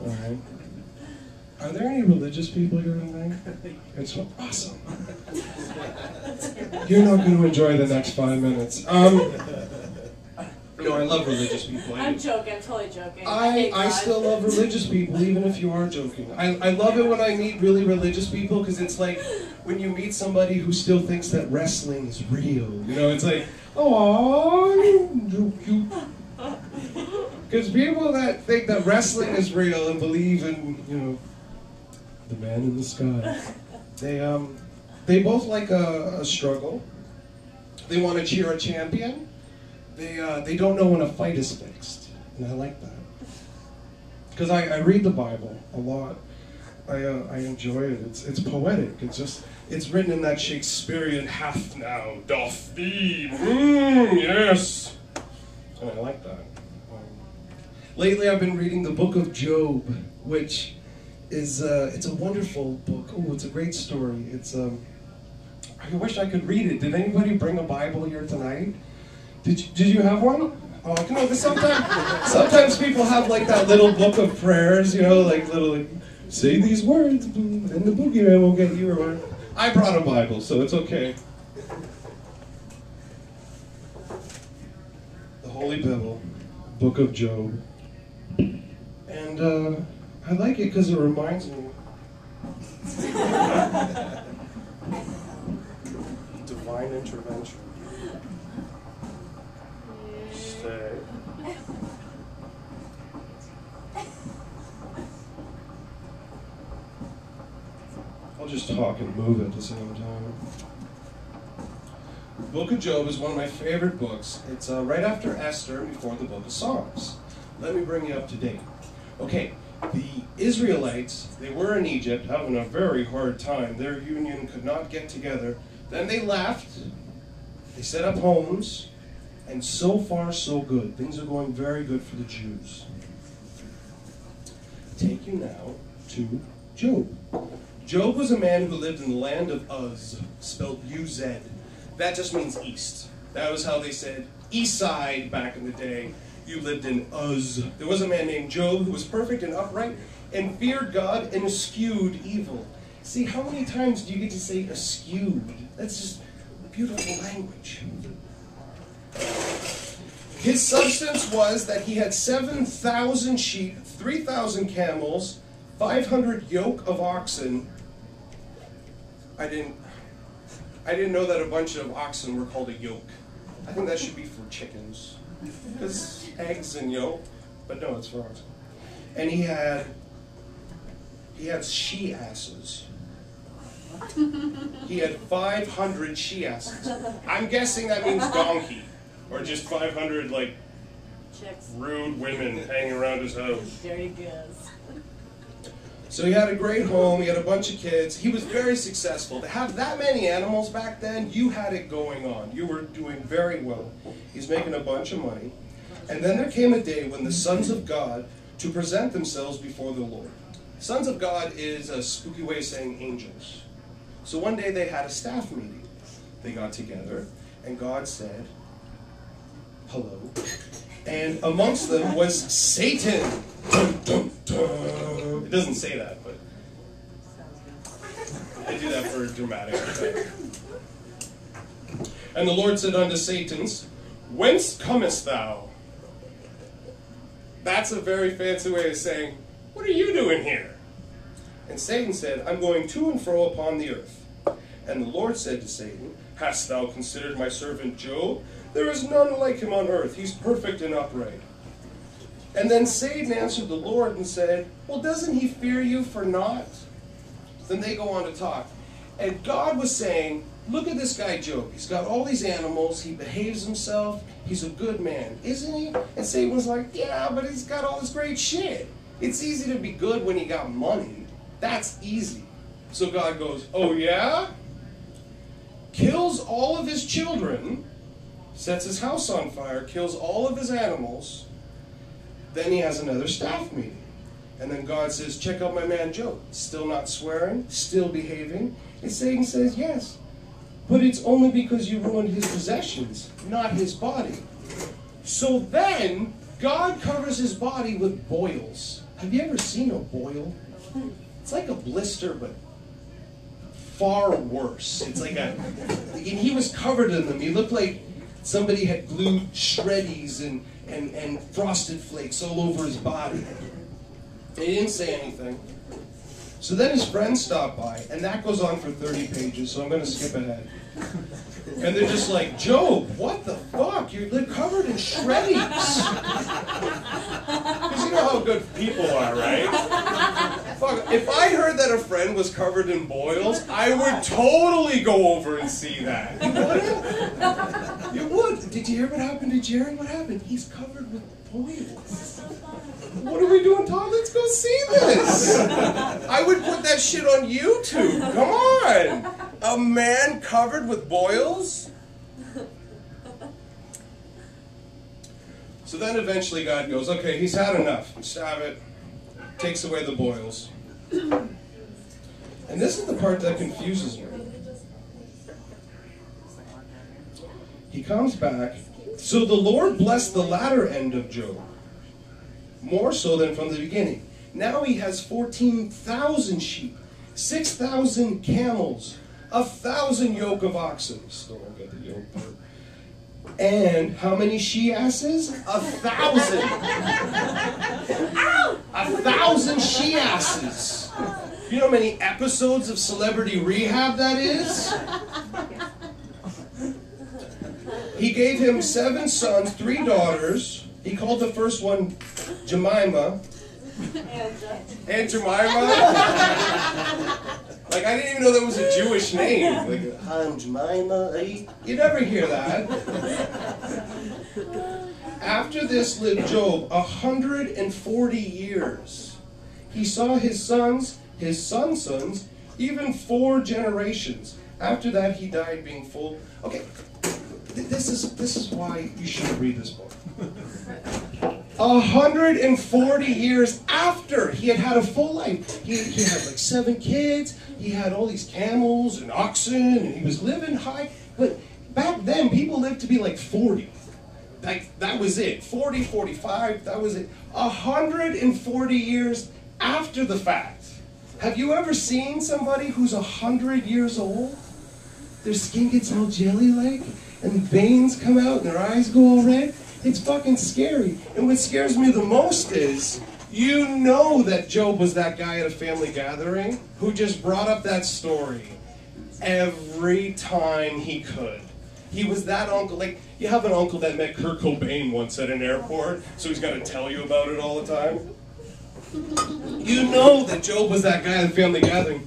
Alright. Are there any religious people here tonight? It's awesome. You're not going to enjoy the next 5 minutes. No, I love religious people. I'm joking, I'm totally joking. I still love religious people, even if you are joking. I love it when I meet really religious people, because it's like when you meet somebody who still thinks that wrestling is real. You know, it's like, oh, cute. Because people that think that wrestling is real and believe in, you know, the man in the sky, they both like a struggle. They want to cheer a champion. They don't know when a fight is fixed, and I like that. Because I read the Bible a lot. I enjoy it. It's poetic. It's written in that Shakespearean "hath now, doth be." Yes, and I like that. Lately, I've been reading the book of Job, which is it's a wonderful book. Oh, it's a great story. I wish I could read it. Did anybody bring a Bible here tonight? Did you have one? Oh, no, because sometimes people have like that little book of prayers, you know, like little, say these words, and the boogeyman will get you, or whatever. I brought a Bible, so it's okay. The Holy Bible, Book of Job. And I like it because it reminds me. Divine intervention. Stay. I'll just talk and move at the same time. The Book of Job is one of my favorite books. It's right after Esther, before the Book of Psalms. Let me bring you up to date. Okay, the Israelites, they were in Egypt having a very hard time. Their union could not get together. Then they left. They set up homes. And so far, so good. Things are going very good for the Jews. Take you now to Job. Job was a man who lived in the land of Uz, spelled U-Z. That just means east. That was how they said east side back in the day. You lived in Uz. There was a man named Job who was perfect and upright and feared God and eschewed evil. See, how many times do you get to say eschewed? That's just beautiful language. His substance was that he had 7,000 sheep, 3,000 camels, 500 yoke of oxen. I didn't know that a bunch of oxen were called a yoke. I think that should be for chickens, because eggs and yolk. But no, it's for oxen. And he had she-asses. He had 500 she-asses. I'm guessing that means donkey. Or just 500, like, chicks, rude women hanging around his house. Dirty goods. So he had a great home, he had a bunch of kids. He was very successful. To have that many animals back then, you had it going on. You were doing very well. He's making a bunch of money. And then there came a day when the sons of God to present themselves before the Lord. Sons of God is a spooky way of saying angels. So one day they had a staff meeting. They got together, and God said, hello. And amongst them was Satan. Dun, dun, dun. It doesn't say that, but I do that for dramatic effect. And the Lord said unto Satan, whence comest thou? That's a very fancy way of saying, what are you doing here? And Satan said, I'm going to and fro upon the earth. And the Lord said to Satan, hast thou considered my servant Job? There is none like him on earth. He's perfect and upright. And then Satan answered the Lord and said, well, doesn't he fear you for naught? Then they go on to talk. And God was saying, look at this guy Job. He's got all these animals. He behaves himself. He's a good man, isn't he? And Satan was like, yeah, but he's got all this great shit. It's easy to be good when you got money. That's easy. So God goes, oh yeah? Kills all of his children, sets his house on fire, kills all of his animals. Then he has another staff meeting. And then God says, check out my man Job. Still not swearing, still behaving. And Satan says, yes. But it's only because you ruined his possessions, not his body. So then, God covers his body with boils. Have you ever seen a boil? It's like a blister, but far worse. It's like and he was covered in them. He looked like somebody had glued shreddies and frosted flakes all over his body. And he didn't say anything. So then his friends stopped by, and that goes on for 30 pages, so I'm going to skip ahead. And they're just like, Job, what the fuck? You're covered in shreddies. Because you know how good people are, right? Fuck, if I heard that a friend was covered in boils, I would totally go over and see that. You wouldn't? You would. Did you hear what happened to Jerry? What happened? He's covered with boils. What are we doing, Tom? Let's go see this. I would put that shit on YouTube. Come on. A man covered with boils? So then eventually God goes, okay, he's had enough. Stop it. Takes away the boils. And this is the part that confuses me. He comes back. So the Lord blessed the latter end of Job, more so than from the beginning. Now he has 14,000 sheep, 6,000 camels, 1,000 yoke of oxen. Still don't get the yoke part. And how many she-asses? 1,000. 1,000 she-asses. You know how many episodes of Celebrity Rehab that is? He gave him 7 sons, 3 daughters. He called the first one Jemima. And Jemima? Like, I didn't even know that was a Jewish name. Like, I'm Jemima. You never hear that. After this lived Job 140 years. He saw his sons, his sons' sons, even 4 generations. After that, he died being full. Okay, this is why you should read this book. 140 years after he had a full life. He had like 7 kids, he had all these camels and oxen, and he was living high. But back then, people lived to be like 40. Like, that was it. 40, 45, that was it. 140 years after the fact. Have you ever seen somebody who's 100 years old? Their skin gets all jelly-like, and the veins come out, and their eyes go all red. It's fucking scary. And what scares me the most is, you know that Job was that guy at a family gathering who just brought up that story every time he could. He was that uncle. Like, you have an uncle that met Kurt Cobain once at an airport, so he's got to tell you about it all the time. You know that Job was that guy at a family gathering.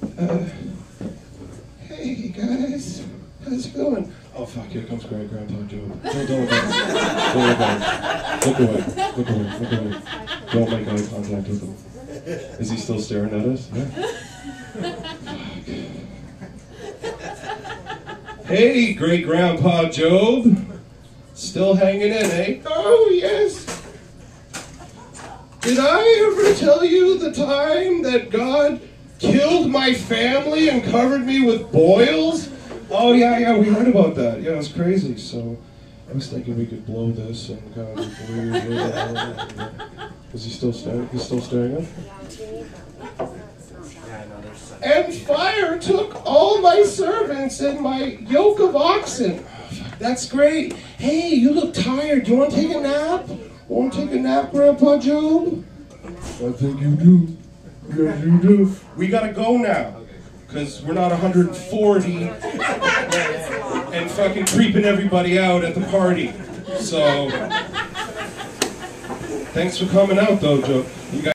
Hey guys, how's it going? Oh fuck, here comes Grandpa Job. Don't look at him. Don't look at him. Look away. Look away. Look away. Don't make eye contact with him. Is he still staring at us? Yeah. Fuck. Hey, great Grandpa Job. Still hanging in, eh? Oh yes. Did I ever tell you the time that God killed my family and covered me with boils? Oh yeah, we heard about that. Yeah, it was crazy. So I was thinking we could blow this and kind of is he still staring? He's still staring up? And fire took all my servants and my yoke of oxen. That's great. Hey, you look tired. Do you want to take a nap? Want to take a nap, Grandpa Job? I think you do. Yes, you do. We gotta go now. Because we're not 140 and fucking creeping everybody out at the party. So, thanks for coming out though, Joe. You guys